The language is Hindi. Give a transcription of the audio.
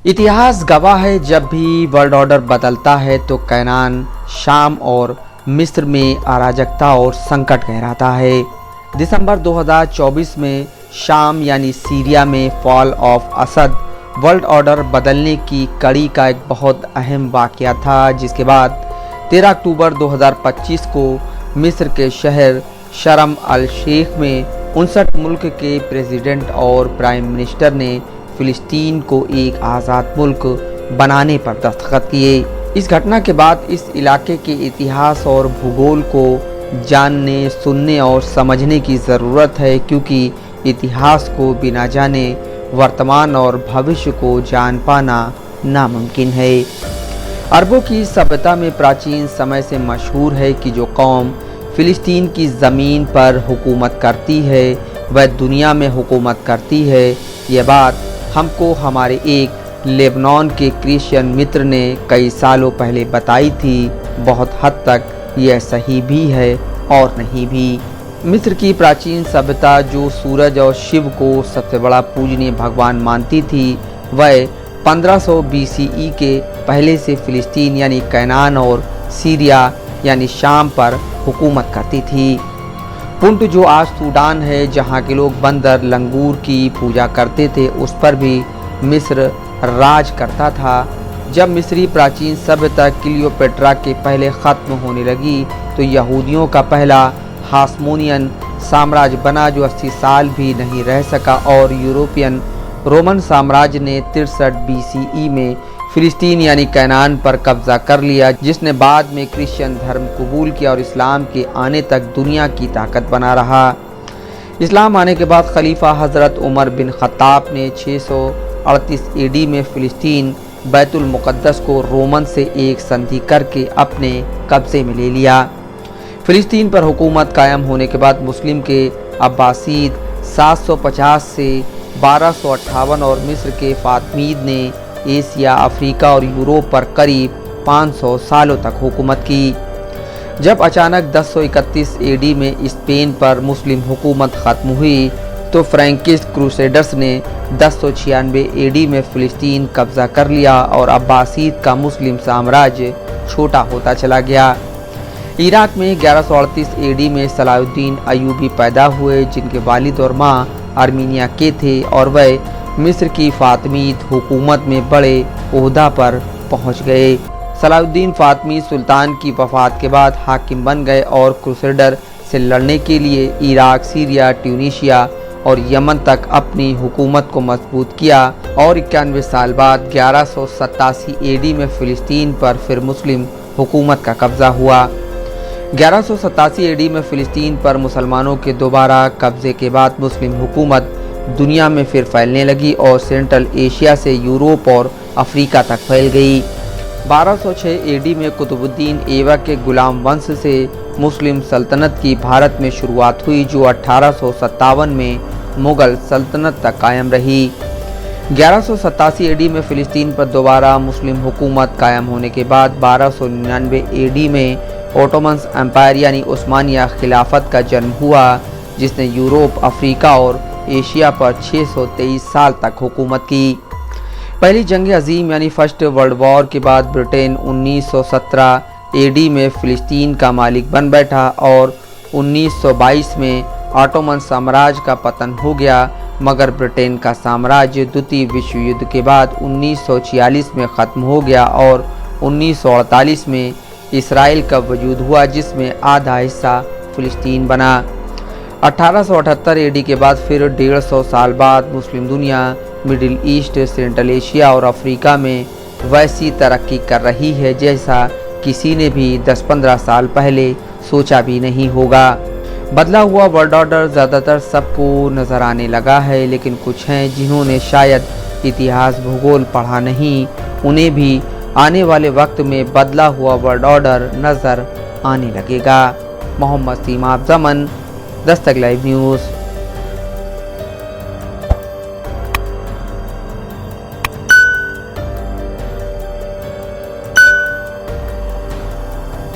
इतिहास गवाह है, जब भी वर्ल्ड ऑर्डर बदलता है तो कैनान, शाम और मिस्र में अराजकता और संकट गहराता है। दिसंबर 2024 में शाम यानी सीरिया में fall of Asad world order बदलने की कड़ी का एक बहुत अहम वाक़या था, जिसके बाद 13 अक्टूबर 2025 को मिस्र के शहर शर्म अल शेख में 59 मुल्क के प्रेसिडेंट और प्राइम मिनिस्टर ने फिलिस्तीन को एक आज़ाद मुल्क बनाने पर दस्तखत किए। इस घटना के बाद इस इलाके के इतिहास और भूगोल को जानने, सुनने और समझने की ज़रूरत है, क्योंकि इतिहास को बिना जाने वर्तमान और भविष्य को जान पाना नामुमकिन है। अरबों की सभ्यता में प्राचीन समय से मशहूर है कि जो कौम फिलिस्तीन की ज़मीन पर हुकूमत करती है वह दुनिया में हुकूमत करती है। यह बात हमको हमारे एक लेबनान के क्रिश्चियन मित्र ने कई सालों पहले बताई थी। बहुत हद तक यह सही भी है और नहीं भी। मिस्र की प्राचीन सभ्यता जो सूरज और शिव को सबसे बड़ा पूजनीय भगवान मानती थी, वह 1500 BCE के पहले से फिलिस्तीन यानी कैनान और सीरिया यानी शाम पर हुकूमत करती थी। पुंट जो आज सूडान है, जहाँ के लोग बंदर लंगूर की पूजा करते थे, उस पर भी मिस्र राज करता था। जब मिस्री प्राचीन सभ्यता क्लियोपेट्रा के पहले ख़त्म होने लगी तो यहूदियों का पहला हास्मोनियन साम्राज्य बना, जो 80 साल भी नहीं रह सका, और यूरोपियन रोमन साम्राज्य ने 63 BCE में फिलिस्तीन यानी कैनान पर कब्जा कर लिया, जिसने बाद में क्रिश्चियन धर्म कबूल किया और इस्लाम के आने तक दुनिया की ताकत बना रहा। इस्लाम आने के बाद खलीफा हज़रत उमर बिन ख़त्ताब ने 638 AD में फ़िलिस्तीन बैतुल मुक़द्दस को रोमन से एक संधि करके अपने कब्ज़े में ले लिया। फ़िलिस्तीन पर हुकूमत कायम होने के बाद मुस्लिम के अब्बासीद 750 से 1258 और मिस्र के फ़ातमीद ने एशिया, अफ्रीका और यूरोप पर करीब 500 सालों तक हुकूमत की। जब अचानक 1031 AD में स्पेन पर मुस्लिम हुकूमत ख़त्म हुई तो फ्रैंकिश क्रूसेडर्स ने 1096 AD में फ़िलिस्तीन कब्ज़ा कर लिया और अब्बासीद का मुस्लिम साम्राज्य छोटा होता चला गया। इराक़ में 1138 AD में सलाहुद्दीन अयूबी पैदा हुए, जिनके वालिद और माँ आर्मीनिया के थे, और वह मिस्र की फ़ातिमीद हुकूमत में बड़े ओहदा पर पहुँच गए। सलाहुद्दीन फ़ातिमी सुल्तान की वफ़ात के बाद हाकिम बन गए और क्रूसेडर से लड़ने के लिए इराक़, सीरिया, ट्यूनीशिया और यमन तक अपनी हुकूमत को मजबूत किया, और 91 साल बाद 1187 AD में फ़िलिस्तीन पर फिर मुस्लिम हुकूमत का कब्ज़ा हुआ। 1187 AD में फ़िलिस्तीन पर मुसलमानों के दोबारा कब्ज़े के बाद मुस्लिम हुकूमत दुनिया में फिर फैलने लगी और सेंट्रल एशिया से यूरोप और अफ्रीका तक फैल गई। 1206 AD में कुतुबुद्दीन ऐबक के गुलाम वंश से मुस्लिम सल्तनत की भारत में शुरुआत हुई, जो 1857 में मुग़ल सल्तनत तक कायम रही। 1187 AD में फ़िलिस्तीन पर दोबारा मुस्लिम हुकूमत कायम होने के बाद 1299 AD में ओटोमन एम्पायर यानी उस्मानिया खिलाफत का जन्म हुआ, जिसने यूरोप, अफ्रीका और एशिया पर 623 साल तक हुकूमत की। पहली जंग अजीम यानी फर्स्ट वर्ल्ड वॉर के बाद ब्रिटेन 1917 AD में फ़िलिस्तीन का मालिक बन बैठा और 1922 में ऑटोमन साम्राज्य का पतन हो गया, मगर ब्रिटेन का साम्राज्य द्वितीय विश्व युद्ध के बाद 1946 में ख़त्म हो गया और 1948 में इसराइल का वजूद हुआ, जिसमें आधा हिस्सा फ़िलिस्तीन बना। 1878 AD के बाद फिर 150 साल बाद मुस्लिम दुनिया मिडिल ईस्ट, सेंट्रल एशिया और अफ्रीका में वैसी तरक्की कर रही है जैसा किसी ने भी 10-15 साल पहले सोचा भी नहीं होगा। बदला हुआ वर्ल्ड ऑर्डर ज़्यादातर सबको नज़र आने लगा है, लेकिन कुछ हैं जिन्होंने शायद इतिहास भूगोल पढ़ा नहीं, उन्हें भी आने वाले वक्त में बदला हुआ वर्ल्ड ऑर्डर नज़र आने लगेगा। Mohammad सीमाब ज़मन, Dastak live news.